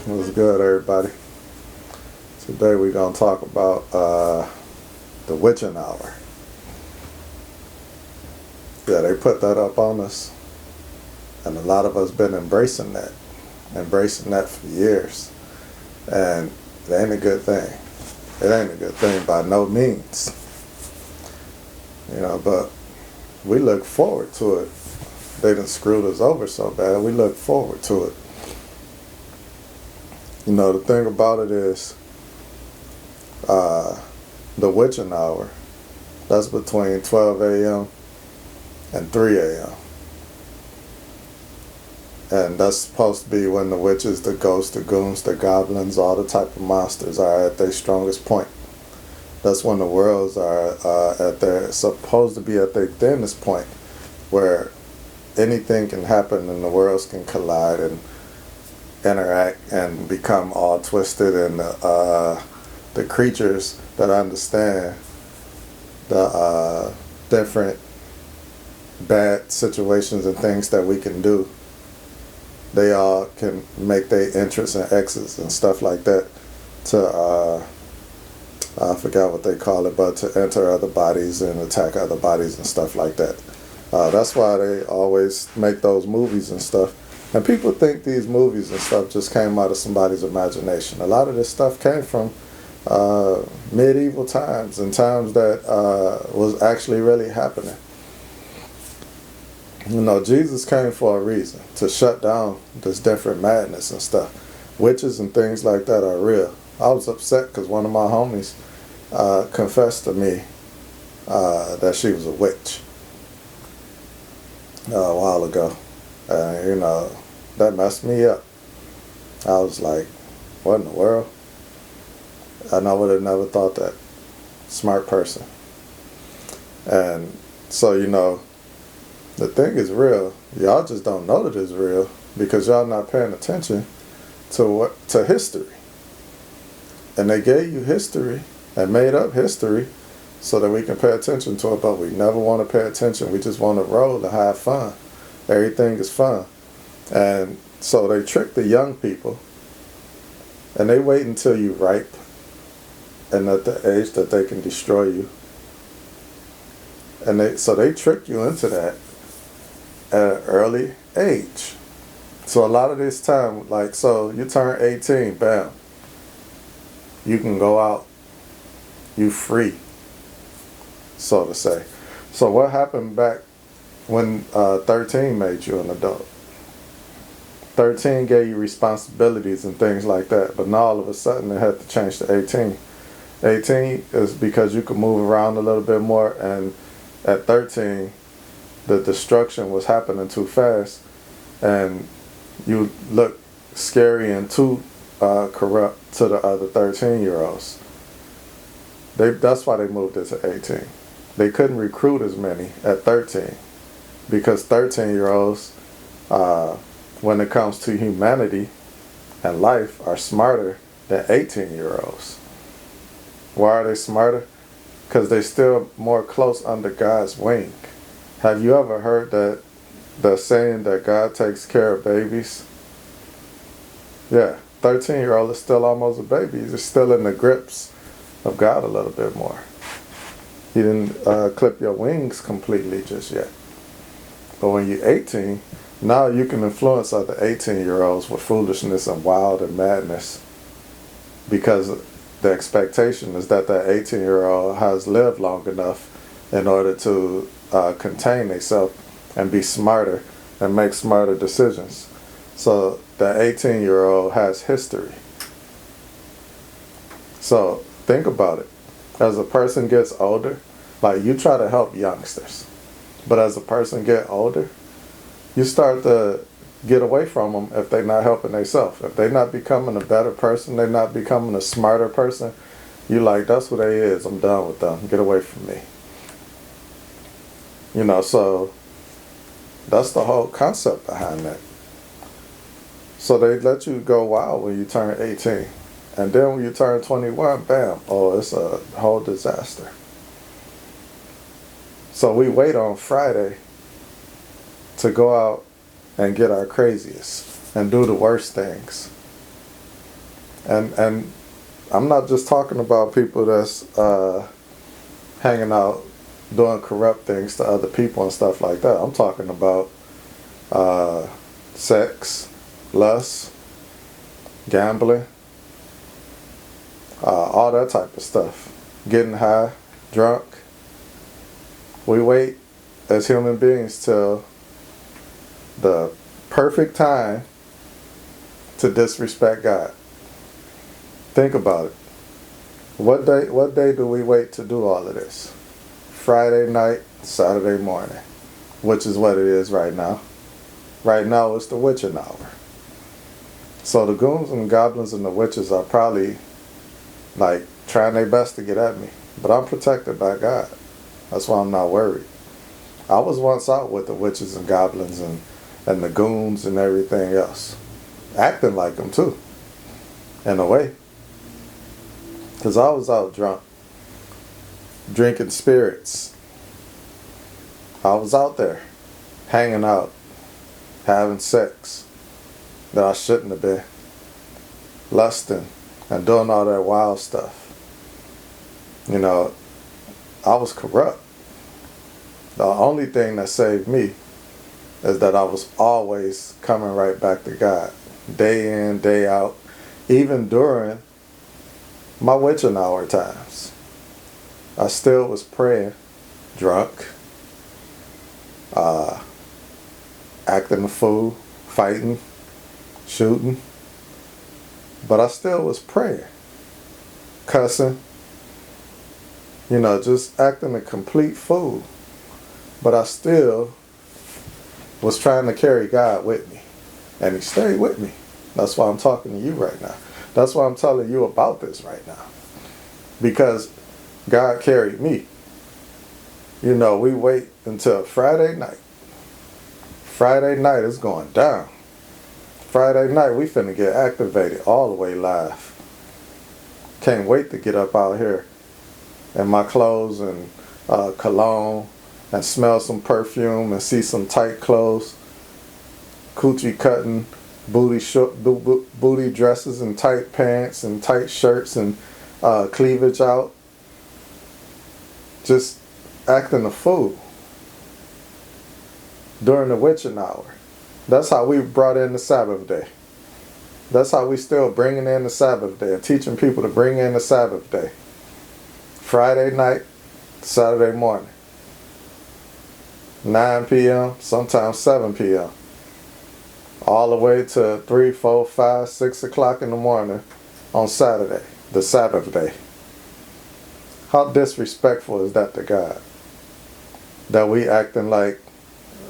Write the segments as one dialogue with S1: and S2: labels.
S1: What's good, everybody? Today we're gonna talk about the witching hour. Yeah, they put that up on us, and a lot of us been embracing that for years, and it ain't a good thing. It ain't a good thing by no means, But we look forward to it. They done screwed us over so bad. We look forward to it. The thing about it is, the witching hour, that's between 12 a.m. and 3 a.m. And that's supposed to be when the witches, the ghosts, the goons, the goblins, all the type of monsters are at their strongest point. That's when the worlds are supposed to be at their thinnest point, where anything can happen and the worlds can collide and interact and become all twisted, and the creatures that understand the different bad situations and things that we can do, they all can make their entrance and exits and stuff like that to I forgot what they call it, but to enter other bodies and attack other bodies and stuff like that. That's why they always make those movies and stuff. And people think these movies and stuff just came out of somebody's imagination. A lot of this stuff came from medieval times and times that was actually really happening. Jesus came for a reason, to shut down this different madness and stuff. Witches and things like that are real. I was upset because one of my homies confessed to me that she was a witch a while ago. That messed me up. I was like, what in the world? And I would have never thought that. Smart person. And so, the thing is real. Y'all just don't know that it's real because y'all not paying attention to history. And they gave you history and made up history so that we can pay attention to it, but we never want to pay attention. We just want to roll and have fun. Everything is fun. And so they trick the young people, and they wait until you ripe and at the age that they can destroy you. And they trick you into that at an early age. So a lot of this time, so you turn 18, bam, you can go out, you free, so to say. So what happened back when 13 made you an adult? 13 gave you responsibilities and things like that, but now all of a sudden it had to change to 18. 18 is because you could move around a little bit more, and at 13, the destruction was happening too fast, and you look scary and too corrupt to the other 13-year-olds. That's why they moved it to 18. They couldn't recruit as many at 13 because 13-year-olds, when it comes to humanity and life, are smarter than 18-year-olds. Why are they smarter? Because they're still more close under God's wing. Have you ever heard the saying that God takes care of babies? Yeah, 13-year-old is still almost a baby. He's still in the grips of God a little bit more. He didn't clip your wings completely just yet. But when you're 18, now you can influence other 18-year-olds with foolishness and wild and madness, because the expectation is that 18-year-old has lived long enough in order to contain themselves and be smarter and make smarter decisions. So the 18-year-old has history. So think about it. As a person gets older, you try to help youngsters, but as a person get older, you start to get away from them if they're not helping themselves. If they're not becoming a better person, they're not becoming a smarter person, you that's who they is. I'm done with them. Get away from me. So that's the whole concept behind that. So they let you go wild when you turn 18. And then when you turn 21, bam, it's a whole disaster. So we wait on Friday to go out and get our craziest and do the worst things. And I'm not just talking about people that's hanging out doing corrupt things to other people and stuff like that. I'm talking about sex, lust, gambling, all that type of stuff. Getting high, drunk. We wait as human beings till the perfect time to disrespect God. Think about it. What day do we wait to do all of this? Friday night, Saturday morning, which is what it is right now. Right now it's the witching hour. So the goons and goblins and the witches are probably like trying their best to get at me. But I'm protected by God. That's why I'm not worried. I was once out with the witches and goblins and the goons and everything else. Acting like them too. In a way. Because I was out drunk. Drinking spirits. I was out there. Hanging out. Having sex. That I shouldn't have been. Lusting. And doing all that wild stuff. You know, I was corrupt. The only thing that saved me is that I was always coming right back to God. Day in, day out. Even during my witching hour times. I still was praying. Drunk. Acting a fool. Fighting. Shooting. But I still was praying. Cussing. You know, just acting a complete fool. But I still was trying to carry God with me. And he stayed with me. That's why I'm talking to you right now. That's why I'm telling you about this right now. Because God carried me. You know, we wait until Friday night. Friday night is going down. Friday night we finna get activated all the way live. Can't wait to get up out here in my clothes and cologne and smell some perfume and see some tight clothes, coochie cutting, booty dresses and tight pants and tight shirts and cleavage out. Just acting a fool during the witching hour. That's how we brought in the Sabbath day. That's how we still bringing in the Sabbath day and teaching people to bring in the Sabbath day. Friday night, Saturday morning. 9 p.m., sometimes 7 p.m. All the way to 3, 4, 5, 6 o'clock in the morning on Saturday, the Sabbath day. How disrespectful is that to God? That we acting like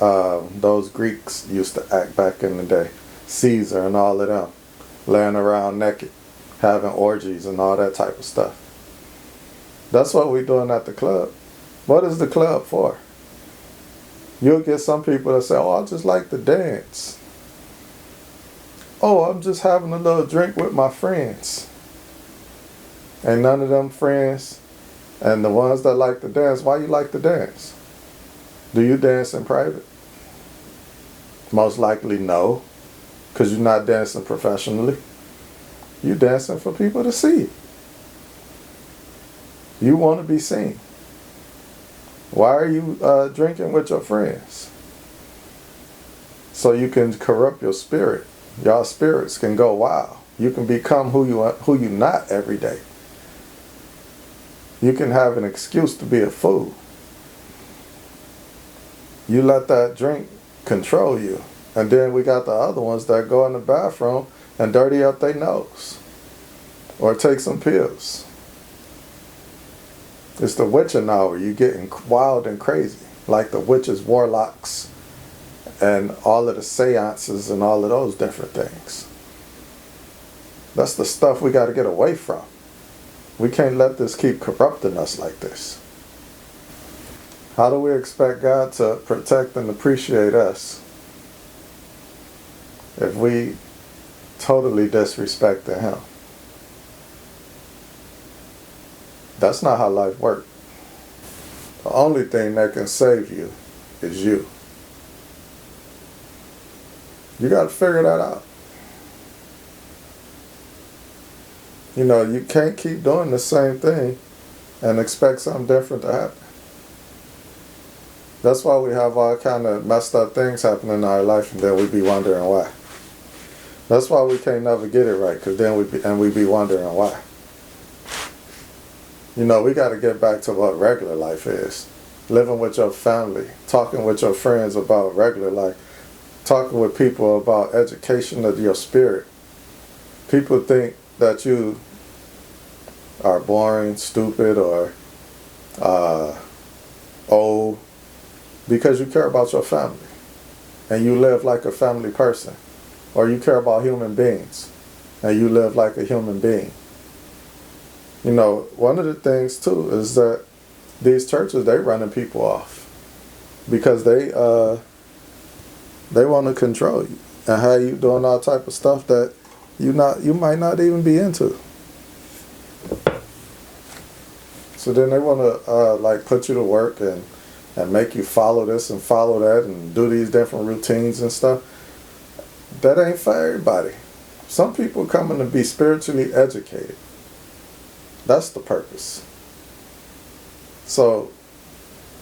S1: those Greeks used to act back in the day. Caesar and all of them. Laying around naked. Having orgies and all that type of stuff. That's what we're doing at the club. What is the club for? You'll get some people that say, oh, I just like to dance. Oh, I'm just having a little drink with my friends. Ain't none of them friends. And the ones that like to dance, why you like to dance? Do you dance in private? Most likely no. Because you're not dancing professionally. You're dancing for people to see. You want to be seen. Why are you drinking with your friends? So you can corrupt your spirit. Y'all spirits can go wild. You can become who you not every day. You can have an excuse to be a fool. You let that drink control you. And then we got the other ones that go in the bathroom and dirty up their nose. Or take some pills. It's the witching hour. You're getting wild and crazy. Like the witches, warlocks, and all of the seances and all of those different things. That's the stuff we got to get away from. We can't let this keep corrupting us like this. How do we expect God to protect and appreciate us if we totally disrespect Him? That's not how life works. The only thing that can save you is you. You got to figure that out. You know, you can't keep doing the same thing and expect something different to happen. That's why we have all kind of messed up things happening in our life, and then we be wondering why. That's why we can't never get it right, because then we be wondering why. You know, we got to get back to what regular life is. Living with your family, talking with your friends about regular life, talking with people about education of your spirit. People think that you are boring, stupid, or old because you care about your family and you live like a family person, or you care about human beings and you live like a human being. You know, one of the things too is that these churches, they running people off because they want to control you and have you doing all type of stuff that you might not even be into. So then they want to like put you to work and make you follow this and follow that and do these different routines and stuff. That ain't for everybody. Some people coming to be spiritually educated. That's the purpose. So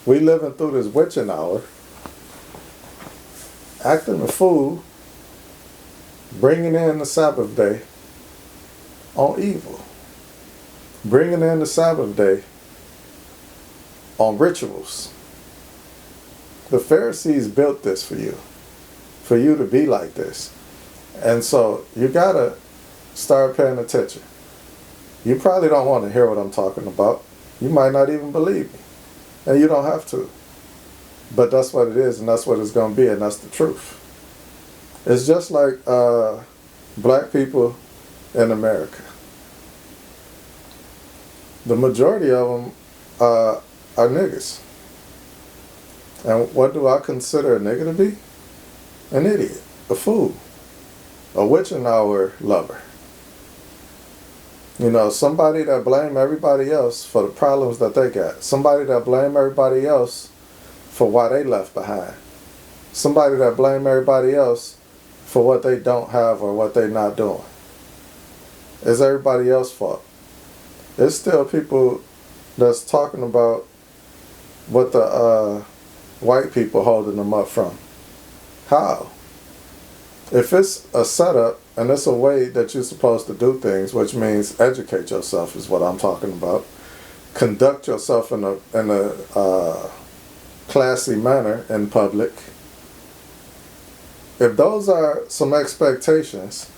S1: we living through this witching hour, acting a fool, bringing in the Sabbath day on evil, bringing in the Sabbath day on rituals. The Pharisees built this for you to be like this. And so you gotta start paying attention. You probably don't want to hear what I'm talking about. You might not even believe me. And you don't have to. But that's what it is, and that's what it's going to be, and that's the truth. It's just like black people in America. The majority of them are niggas. And what do I consider a nigga to be? An idiot, a fool, a witching hour lover. You know, somebody that blame everybody else for the problems that they got. Somebody that blame everybody else for why they left behind. Somebody that blame everybody else for what they don't have or what they not doing. It's everybody else's fault. There's still people that's talking about what the white people holding them up from. How? If it's a setup and it's a way that you're supposed to do things, which means educate yourself is what I'm talking about. Conduct yourself in a classy manner in public. If those are some expectations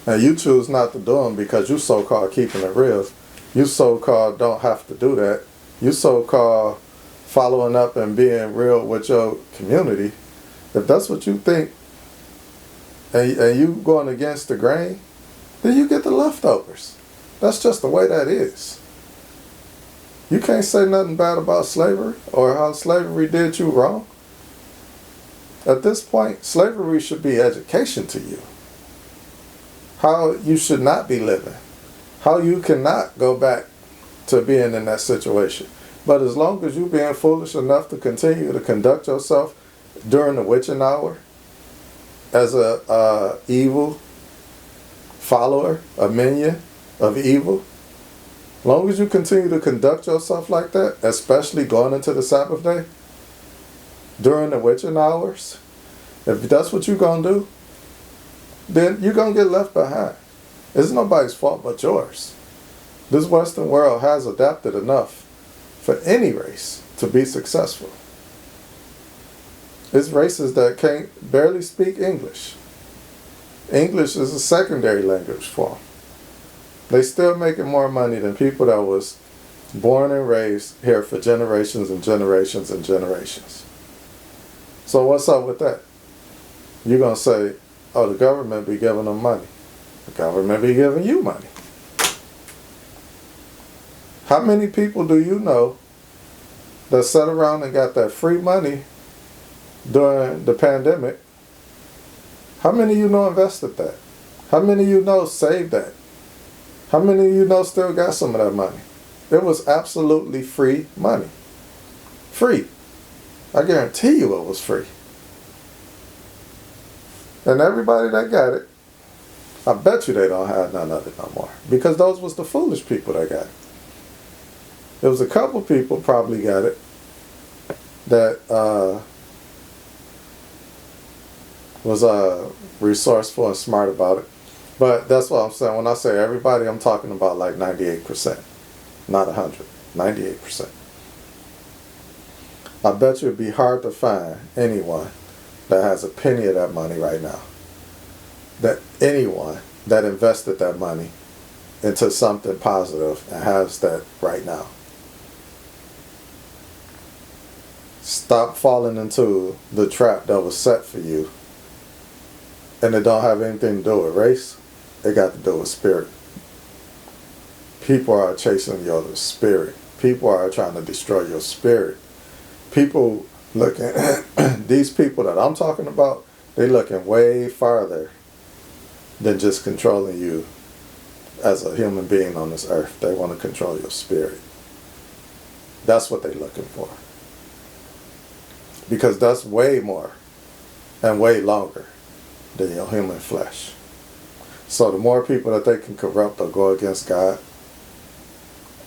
S1: and you choose not to do them because you so-called keeping it real, you so-called don't have to do that, you so-called following up and being real with your community, if that's what you think, and you going against the grain, then you get the leftovers. That's just the way that is. You can't say nothing bad about slavery or how slavery did you wrong. At this point, slavery should be education to you. How you should not be living. How you cannot go back to being in that situation. But as long as you're being foolish enough to continue to conduct yourself during the witching hour, as a evil follower, a minion of evil, as long as you continue to conduct yourself like that, especially going into the Sabbath day, during the witching hours, if that's what you're going to do, then you're going to get left behind. It's nobody's fault but yours. This Western world has adapted enough for any race to be successful. It's races that can't barely speak English. English is a secondary language for them. They still making more money than people that was born and raised here for generations and generations and generations. So what's up with that? You're going to say, oh, the government be giving them money. The government be giving you money. How many people do you know that sat around and got that free money during the pandemic? How many of you know invested that? How many of you know saved that? How many of you know still got some of that money? It was absolutely free money. Free. I guarantee you it was free. And everybody that got it I bet you they don't have none of it no more. Because those was the foolish people that got it. There was a couple people probably got it that was resourceful and smart about it. But that's what I'm saying. When I say everybody, I'm talking about like 98%. Not 100. 98%. I bet you it'd be hard to find anyone that has a penny of that money right now. That anyone that invested that money into something positive and has that right now. Stop falling into the trap that was set for you. And it don't have anything to do with race. It got to do with spirit. People are chasing your spirit. People are trying to destroy your spirit. People looking at these people that I'm talking about, they looking way farther than just controlling you as a human being on this earth. They want to control your spirit. That's what they're looking for. Because that's way more and way longer than your human flesh. So the more people that they can corrupt or go against God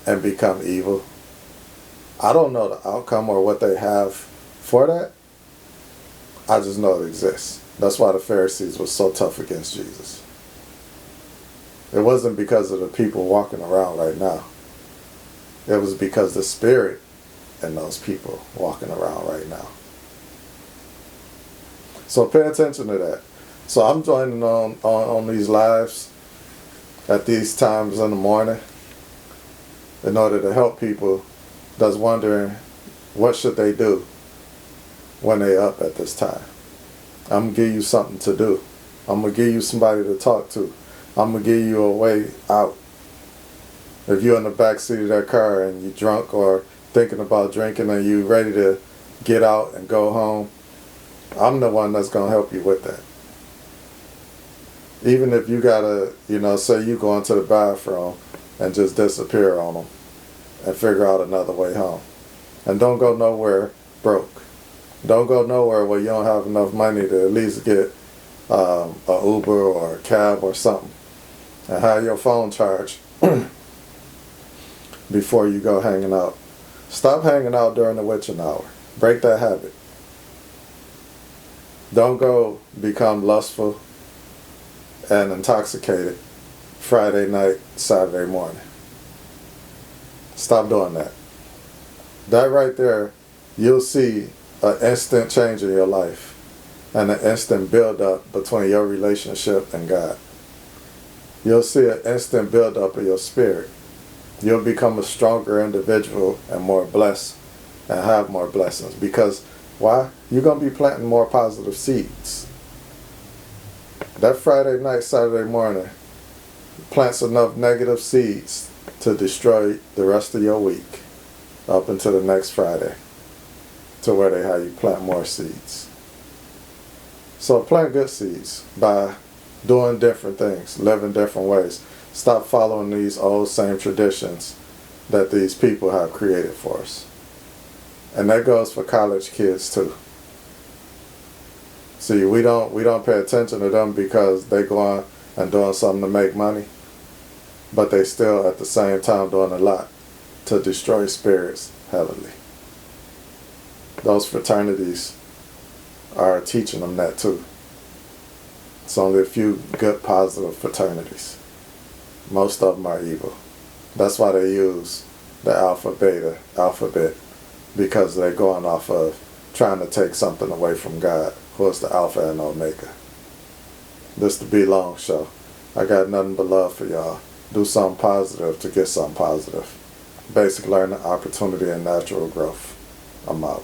S1: and become evil, I don't know the outcome or what they have for that. I just know it exists. That's why the Pharisees were so tough against Jesus. It wasn't because of the people walking around right now. It was because the spirit in those people walking around right now. So pay attention to that. So I'm joining on these lives at these times in the morning in order to help people that's wondering what should they do when they up at this time. I'm going to give you something to do. I'm going to give you somebody to talk to. I'm going to give you a way out. If you're in the back seat of that car and you're drunk or thinking about drinking and you're ready to get out and go home, I'm the one that's going to help you with that. Even if you got to, say you go into the bathroom and just disappear on them and figure out another way home. And don't go nowhere broke. Don't go nowhere where you don't have enough money to at least get a Uber or a cab or something. And have your phone charged before you go hanging out. Stop hanging out during the witching hour. Break that habit. Don't go become lustful and intoxicated Friday night, Saturday morning. Stop doing that. That right there, you'll see an instant change in your life and an instant build up between your relationship and God. You'll see an instant build up of your spirit. You'll become a stronger individual and more blessed and have more blessings. Because why? You're going to be planting more positive seeds. That Friday night, Saturday morning plants enough negative seeds to destroy the rest of your week up until the next Friday, to where they have you plant more seeds. So plant good seeds by doing different things, living different ways. Stop following these old same traditions that these people have created for us. And that goes for college kids too. See, we don't pay attention to them because they go on and doing something to make money, but they still at the same time doing a lot to destroy spirits heavily. Those fraternities are teaching them that too. It's only a few good positive fraternities. Most of them are evil. That's why they use the alpha, beta, alphabet, because they're going off of trying to take something away from God, who is the Alpha and Omega. This the Be Long Show. I got nothing but love for y'all. Do something positive to get something positive. Basic learning, opportunity, and natural growth. I'm out.